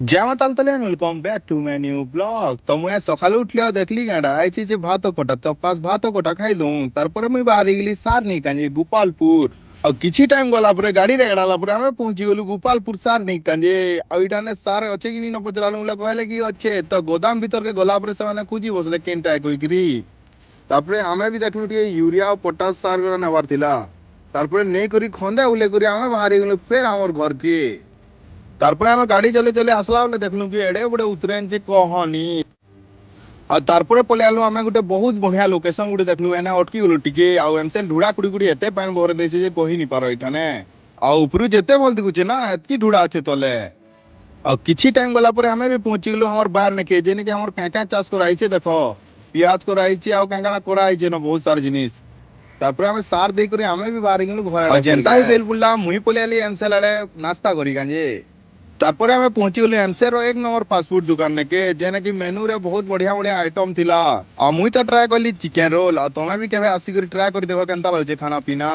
जय माता welcome back to my new blog. तो मुझे सकाल उठले देखली गाड़ा आई जे भात कोटा तो पास भात कोटा खाई दूं तारपर मुई बाहरी गेली सार नहीं कांजे गोपालपुर और किछि टाइम गला परे गाड़ी रे गडाला परे हमें पहुंची गेलु गोपालपुर सार नहीं कांजे ओइटाने सार अच्छे कि नहीं पचरालु उले कहले कि अच्छे तो गोदाम भीतर के गला परे से माने खुजी बसले केनटा कोई करी तारपरे हमें भी देखलु टिके यूरिया और पोटास सार गरा नेबार थिला तारपरे नहीं करी खंदे उले करी हमें बाहरी गेलु फिर हमर घर के तारपरे हमें गाड़ी चले चले आसला बेले देखलु कि एडे बड़े उतरेन जे कहनी और तारपरे पले आलु हमें गुटे बहुत बढ़िया लोकेशन गुटे देखलु एने अटकी गलु टिके आउ एमसे ढुड़ा कुड़ी कुड़ी एते पानी भरे देछे जे कहि नि पारो इठाने आ उपरु जेते बोल दिखुचे ना एतकी ढुड़ा আছে तले और किछि टाइम गला परे हमें भी पहुंची गेलु हमर बाहर ने के जेने के हमर काका चाष कराइछे देखो पियाज कराइछे आउ काका कराइछे न बहुत सारे जिनिस तारपरे हमें सार देई करे हमें भी बाहर गेलु घर आ जेंता ही बेल बुल्ला मुई पले आली एमसे लड़े नाश्ता करी गांजे तारपरे हमें पहुंची गलु एमसेर एक नंबर फास्ट फूड दुकान ने के जेने कि मेनू रे बहुत बढ़िया बढ़िया आइटम थिला आ मुई तो ट्राई करली चिकन रोल आ तमे भी केबे आसी करी ट्राई करी देखो केनता लागे खाना पीना।